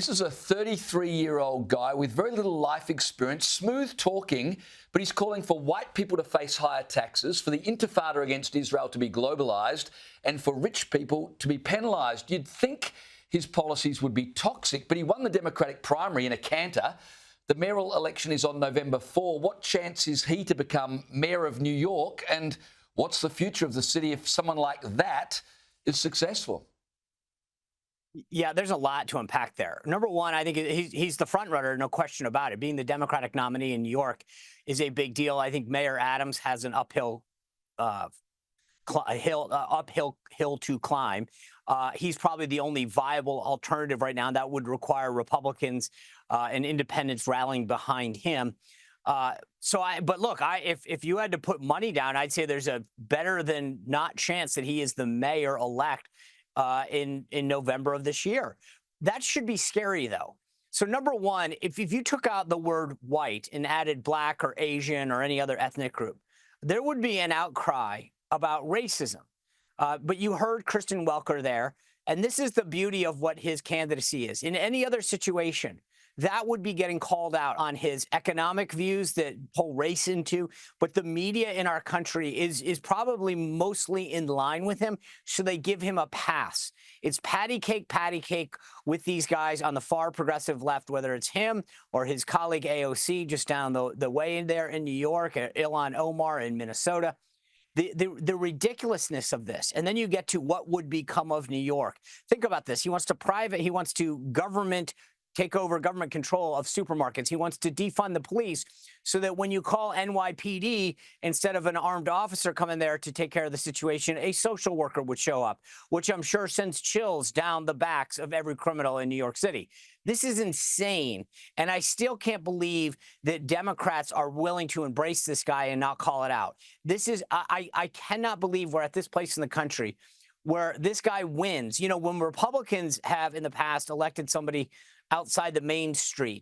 This is a 33-year-old guy with very little life experience, smooth talking, but he's calling for white people to face higher taxes, for the intifada against Israel to be globalised, and for rich people to be penalised. You'd think his policies would be toxic, but he won the Democratic primary in a canter. The mayoral election is on November 4. What chance is he to become mayor of New York? And what's the future of the city if someone like that is successful? Yeah, there's a lot to unpack there. Number one, I think he's the front runner, no question about it. Being the Democratic nominee in New York is a big deal. I think Mayor Adams has an uphill hill to climb. He's probably the only viable alternative right now, and that would require Republicans and independents rallying behind him. But look, if you had to put money down, I'd say there's a better than not chance that he is the mayor-elect in November of this year. That should be scary, though. So number one, if you took out the word white and added black or Asian or any other ethnic group, there would be an outcry about racism. But you heard Kristen Welker there, and this is the beauty of what his candidacy is. In any other situation, that would be getting called out on his economic views that pull race into. But the media in our country is probably mostly in line with him, so they give him a pass. It's patty cake with these guys on the far progressive left, whether it's him or his colleague AOC just down the way in there in New York, or Ilhan Omar in Minnesota. The ridiculousness of this. And then you get to what would become of New York. Think about this. He wants to take over government control of supermarkets. He wants to defund the police so that when you call NYPD, instead of an armed officer coming there to take care of the situation, a social worker would show up, which I'm sure sends chills down the backs of every criminal in New York City. This is insane. And I still can't believe that Democrats are willing to embrace this guy and not call it out. I cannot believe we're at this place in the country where this guy wins. You know, when Republicans have in the past elected somebody outside the mainstream,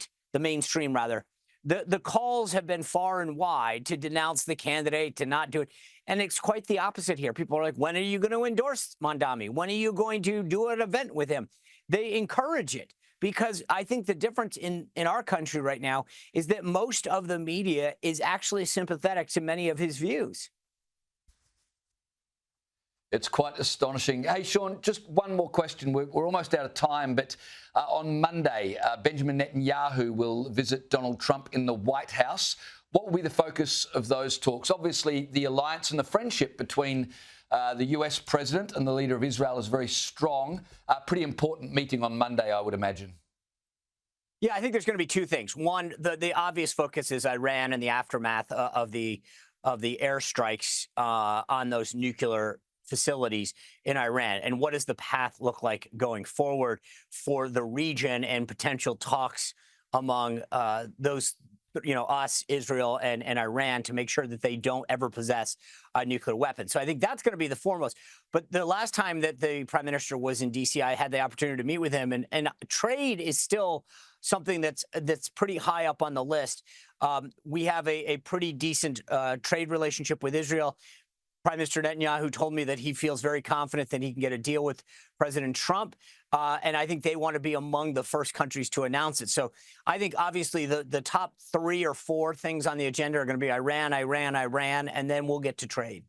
the calls have been far and wide to denounce the candidate, to not do it. And it's quite the opposite here. People are like, when are you going to endorse Mondami? When are you going to do an event with him? They encourage it, because I think the difference in our country right now is that most of the media is actually sympathetic to many of his views. It's quite astonishing. Hey, Sean, just one more question. We're almost out of time, but on Monday, Benjamin Netanyahu will visit Donald Trump in the White House. What will be the focus of those talks? Obviously, the alliance and the friendship between the US president and the leader of Israel is very strong. Pretty important meeting on Monday, I would imagine. Yeah, I think there's going to be two things. One, the obvious focus is Iran and the aftermath of the airstrikes on those nuclear facilities in Iran, and what does the path look like going forward for the region and potential talks among those, us, Israel, and Iran, to make sure that they don't ever possess a nuclear weapon. So I think that's going to be the foremost. But the last time that the prime minister was in D.C., I had the opportunity to meet with him, and trade is still something that's pretty high up on the list. We have a pretty decent trade relationship with Israel. Prime Minister Netanyahu told me that he feels very confident that he can get a deal with President Trump. And I think they want to be among the first countries to announce it. So I think obviously the top 3 or 4 things on the agenda are going to be Iran, and then we'll get to trade.